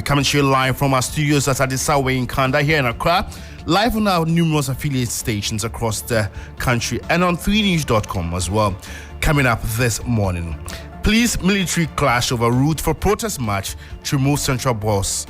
coming to you live from our studios at Adisawe in Kanda here in Accra, live on our numerous affiliate stations across the country and on 3news.com as well. Coming up this morning, police military clash over route for protest march to remove central boss.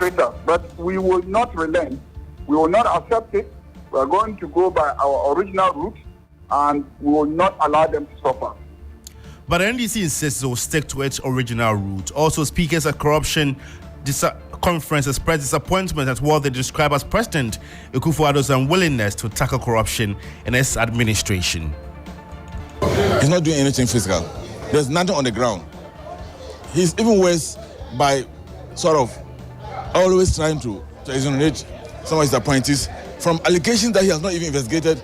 But we will not relent. We will not accept it. We are going to go by our original route, and we will not allow them to suffer. But the NDC insists it will stick to its original route. Also, speakers at corruption conference expressed disappointment at what they describe as President Akufo-Addo's unwillingness to tackle corruption in his administration. He's not doing anything physical. There's nothing on the ground. He's even worse by sort of always trying to exonerate some of his appointees from allegations that he has not even investigated.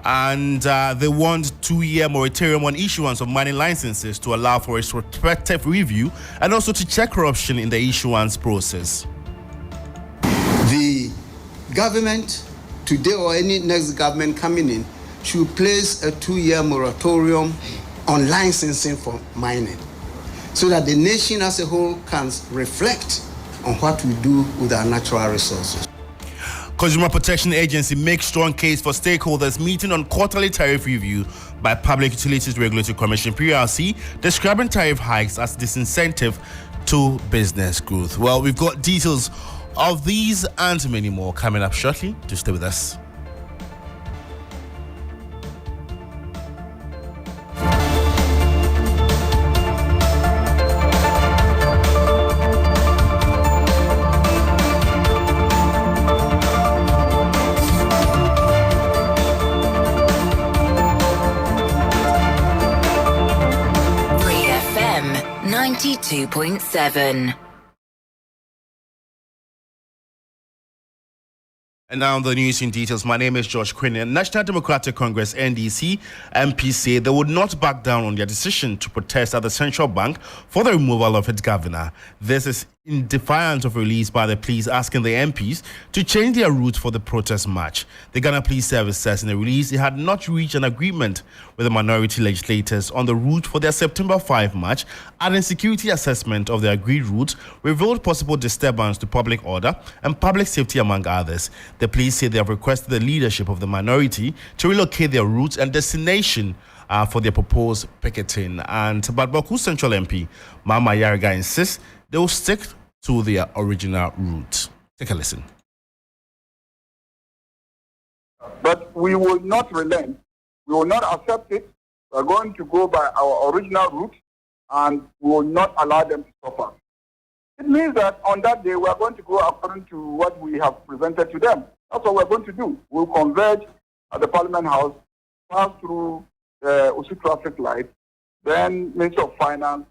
And they want 2-year moratorium on issuance of mining licenses to allow for a retrospective review and also to check corruption in the issuance process. The government today or any next government coming in should place a 2-year moratorium on licensing for mining so that the nation as a whole can reflect on what we do with our natural resources. Consumer Protection Agency makes strong case for stakeholders meeting on quarterly tariff review by Public Utilities Regulatory Commission (PURC), describing tariff hikes as disincentive to business growth. Well, we've got details of these and many more coming up shortly. Do stay with us. FM 92.7. And now the news in details. My name is George Kwaning. National Democratic Congress (NDC) MPs say they would not back down on their decision to protest at the central bank for the removal of its governor. This is in defiance of release by the police asking the MPs to change their route for the protest march. The Ghana Police Service says in the release it had not reached an agreement with the minority legislators on the route for their September 5 march, and a security assessment of the agreed route revealed possible disturbance to public order and public safety among others. The police say they have requested the leadership of the minority to relocate their route and destination for their proposed picketing. But Baku Central MP Mama Yarga insists they will stick to their original route. Take a listen. But we will not relent. We will not accept it. We are going to go by our original route, and we will not allow them to suffer. It means that on that day, we are going to go according to what we have presented to them. That's what we're going to do. We'll converge at the Parliament House, pass through the Osu traffic light, then Ministry of Finance,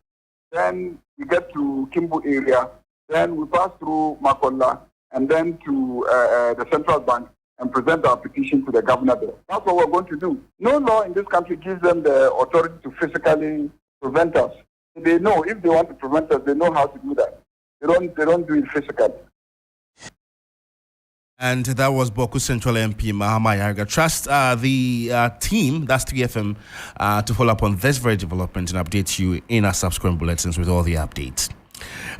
then we get to Kimbu area, then we pass through Makola, and then to the central bank and present our petition to the governor there. That's what we're going to do. No law in this country gives them the authority to physically prevent us. They know if they want to prevent us, they know how to do that. They don't do it physically. And that was Boku Central MP Mahama Yarga. Trust the team, that's 3FM, to follow up on this very development and update you in our subsequent bulletins with all the updates.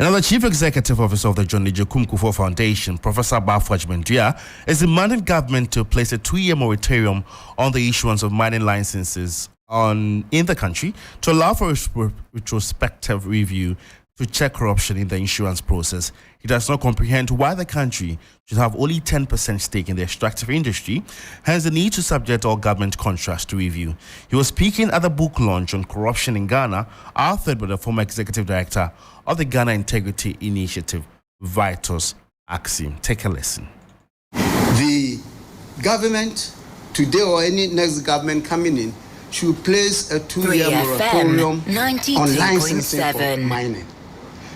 Another Chief Executive Officer of the John Nijokum Kufuor Foundation, Professor Bafwaj Mendia, is demanding government to place a 2-year moratorium on the issuance of mining licenses in the country to allow for a retrospective review to check corruption in the insurance process. He does not comprehend why the country should have only 10% stake in the extractive industry, hence the need to subject all government contracts to review. He was speaking at the book launch on corruption in Ghana, authored by the former executive director of the Ghana Integrity Initiative, Vitus Axim. Take a listen. The government today or any next government coming in should place a 2-year moratorium on licensing for mining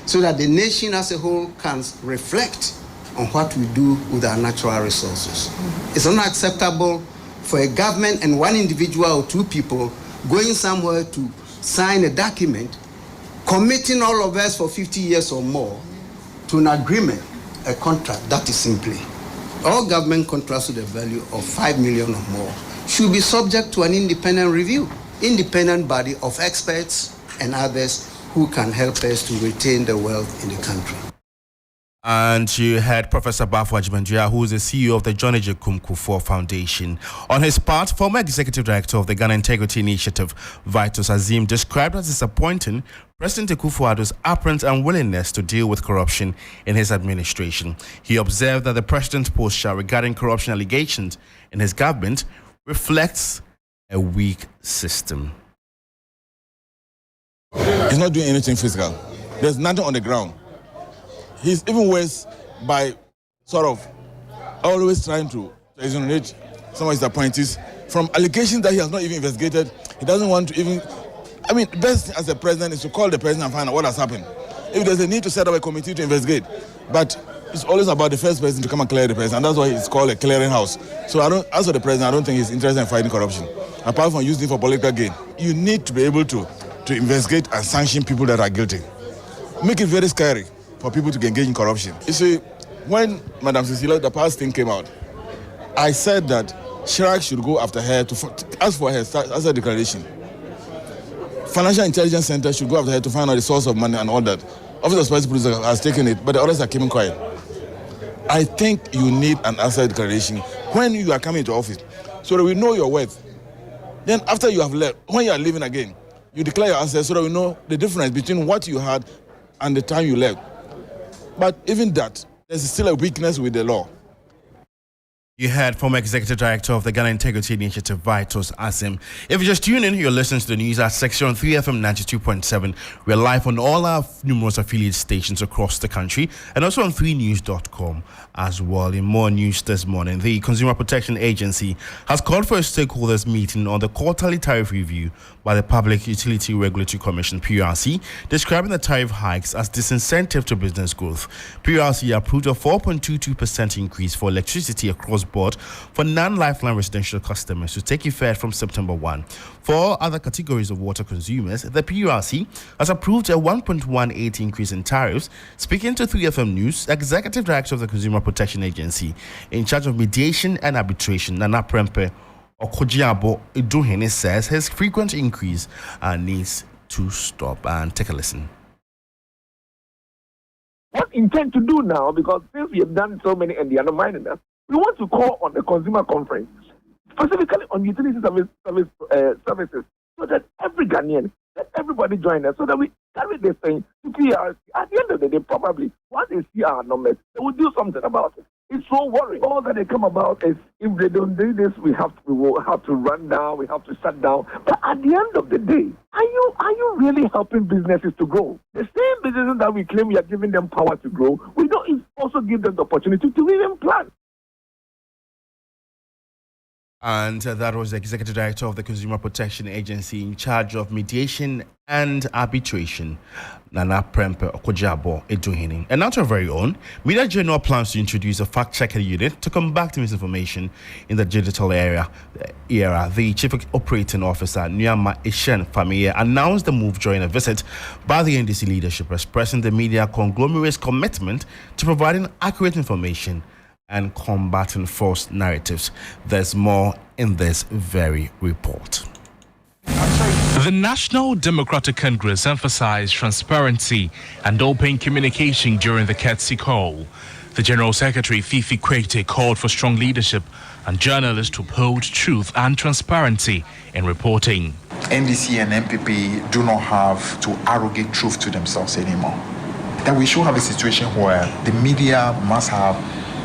so that the nation as a whole can reflect on what we do with our natural resources. It's unacceptable for a government and one individual or two people going somewhere to sign a document committing all of us for 50 years or more to an agreement, a contract that is simply all government contracts with a value of 5 million or more should be subject to an independent review, independent body of experts and others who can help us to retain the wealth in the country. And you had Professor Bafo Ajimandria, who is the CEO of the John Ejekum Kufuor Foundation. On his part, former Executive Director of the Ghana Integrity Initiative, Vitus Azim, described as disappointing President Akufo-Addo's apparent unwillingness to deal with corruption in his administration. He observed that the president's posture regarding corruption allegations in his government reflects a weak system. He's not doing anything physical. There's nothing on the ground. He's even worse by sort of always trying to exonerate some of his appointees from allegations that he has not even investigated. He doesn't want to even... I mean, the best as a president is to call the president and find out what has happened. If there's a need to set up a committee to investigate. But it's always about the first person to come and clear the president, and that's why it's called a clearing house. So as for the president, I don't think he's interested in fighting corruption, apart from using it for political gain. You need to be able to investigate and sanction people that are guilty. Make it very scary for people to engage in corruption. You see, when Madam Cecilia, the past thing came out, I said that Chirac should go after her to ask for her asset declaration. Financial Intelligence Center should go after her to find out the source of money and all that. Office of Special Producer has taken it, but the others are keeping quiet. I think you need an asset declaration when you are coming to office, so that we know your worth. Then after you have left, when you are leaving again, you declare your assets so that we know the difference between what you had and the time you left. But even that, there's still a weakness with the law. You heard former Executive Director of the Ghana Integrity Initiative, Vitus Azim. If you just tune in, you're listening to the news at Section 3 FM 92.7. We're live on all our numerous affiliate stations across the country and also on 3news.com as well. In more news this morning, the Consumer Protection Agency has called for a stakeholders meeting on the quarterly tariff review by the Public Utility Regulatory Commission, PURC, describing the tariff hikes as disincentive to business growth. PURC approved a 4.22% increase for electricity across board for non-lifeline residential customers to take effect from September 1. For other categories of water consumers, the PURC has approved a 1.18 increase in tariffs. Speaking to 3FM News, Executive Director of the Consumer Protection Agency in charge of mediation and arbitration, Nana Prempe Okojiabo Iduhene, says his frequent increase needs to stop. And take a listen. What we intend to do now, because since we have done so many and they are not minding us, we want to call on the consumer conference, specifically on utility services, so that every Ghanaian, that everybody join us, so that we carry this thing to PRC. At the end of the day, probably, once they see our numbers, they will do something about it. It's so worrying. All that they come about is, if they don't do this, we will have to run down, we have to shut down. But at the end of the day, are you really helping businesses to grow? The same businesses that we claim we are giving them power to grow, we don't also give them the opportunity to even plan. And that was the Executive Director of the Consumer Protection Agency in charge of mediation and arbitration, Nana Prempe Okojiabo Iduhene. And now to our very own, Media General plans to introduce a fact-checking unit to combat misinformation in the digital era. The Chief Operating Officer, Nyama Ishen Famiye, announced the move during a visit by the NDC leadership, expressing the media conglomerate's commitment to providing accurate information and combating false narratives. There's more in this very report. The National Democratic Congress emphasized transparency and open communication during the Courtesy call. The General Secretary, Fifi Kwete, called for strong leadership and journalists to uphold truth and transparency in reporting. NDC and MPP do not have to arrogate truth to themselves anymore. That we should have a situation where the media must have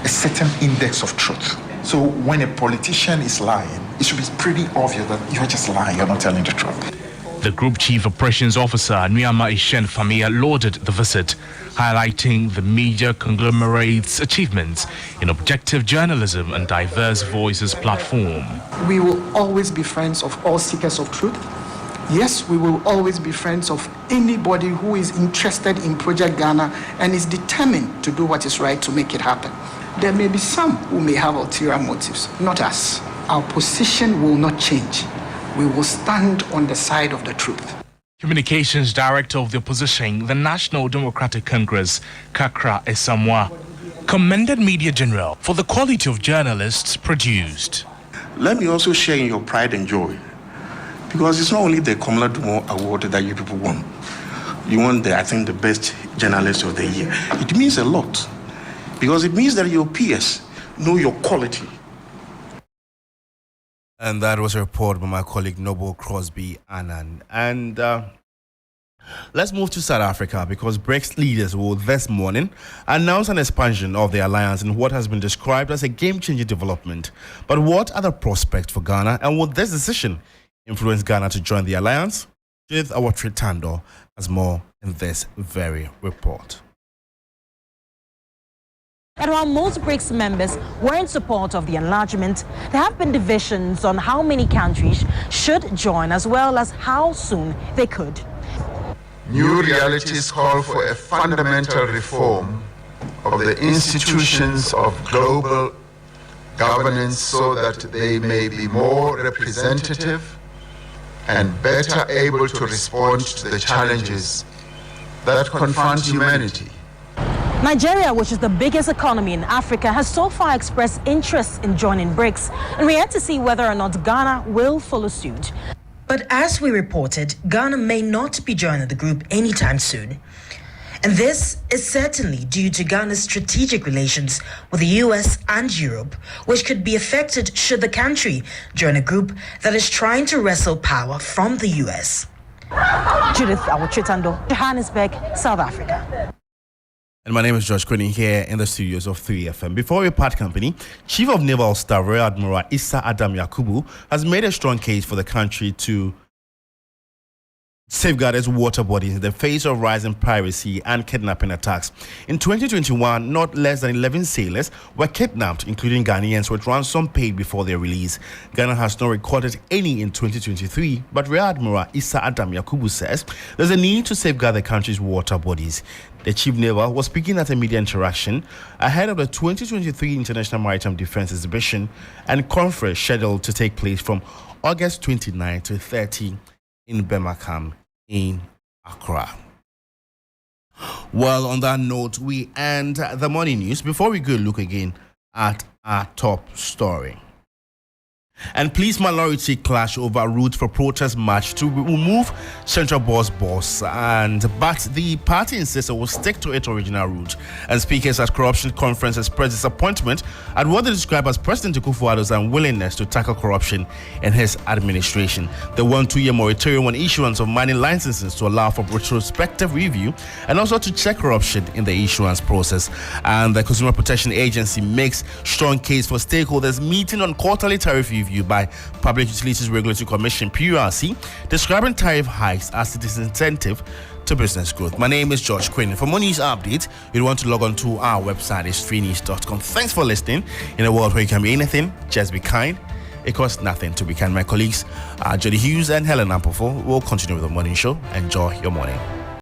a certain index of truth. So when a politician is lying, it should be pretty obvious that you're just lying, you're not telling the truth. The Group Chief Operations Officer, Nyama Ishen Famiye, lauded the visit, highlighting the media conglomerate's achievements in objective journalism and diverse voices platform. We will always be friends of all seekers of truth. Yes, we will always be friends of anybody who is interested in Project Ghana and is determined to do what is right to make it happen. There may be some who may have ulterior motives, not us. Our position will not change. We will stand on the side of the truth. Communications Director of the Opposition, the National Democratic Congress, Kakra Esamwa, commended Media General for the quality of journalists produced. Let me also share in your pride and joy, Because it's not only the Komla Dumo award that you people won. You won the best journalist of the year. It means a lot. Because it means that your peers know your quality. And that was a report by my colleague Noble Crosby Annan. And let's move to South Africa, because BRICS leaders will this morning announce an expansion of the alliance in what has been described as a game-changing development. But what are the prospects for Ghana, and will this decision influence Ghana to join the alliance? Judith Awatri-Tando has more in this very report. And while most BRICS members were in support of the enlargement, there have been divisions on how many countries should join, as well as how soon they could. New realities call for a fundamental reform of the institutions of global governance so that they may be more representative and better able to respond to the challenges that confront humanity. Nigeria, which is the biggest economy in Africa, has so far expressed interest in joining BRICS, and we have to see whether or not Ghana will follow suit. But as we reported, Ghana may not be joining the group anytime soon. And this is certainly due to Ghana's strategic relations with the US and Europe, which could be affected should the country join a group that is trying to wrestle power from the US. Judith Awatri-Tando, Johannesburg, South Africa. And my name is George Kwaning here in the studios of 3FM. Before we part company, Chief of Naval Staff Rear Admiral Issa Adam Yakubu has made a strong case for the country to safeguard its water bodies in the face of rising piracy and kidnapping attacks. In 2021, not less than 11 sailors were kidnapped, including Ghanaians, with ransom paid before their release. Ghana has not recorded any in 2023, but Rear Admiral Issa Adam Yakubu says there's a need to safeguard the country's water bodies. The Chief Naval was speaking at a media interaction ahead of the 2023 International Maritime Defense Exhibition and conference scheduled to take place from August 29 to 30 in Bemakam in Accra. Well, on that note, we end the morning news. Before we go look again at our top story. And police minority clash over route for protest march to remove Central Boss, but the party insists it will stick to its original route. And speakers at corruption conference expressed disappointment at what they describe as President Akufo-Addo's unwillingness to tackle corruption in his administration. They want 2-year moratorium on issuance of mining licenses to allow for retrospective review and also to check corruption in the issuance process. And the Consumer Protection Agency makes strong case for stakeholders meeting on quarterly tariff review by Public Utilities Regulatory Commission (PURC), describing tariff hikes as a disincentive to business growth. My name is George Kwaning. For more news updates, you'll want to log on to our website, it's freenews.com. Thanks for listening. In a world where you can be anything, just be kind. It costs nothing to be kind. My colleagues, Jody Hughes and Helen Ampofo, will continue with the morning show. Enjoy your morning.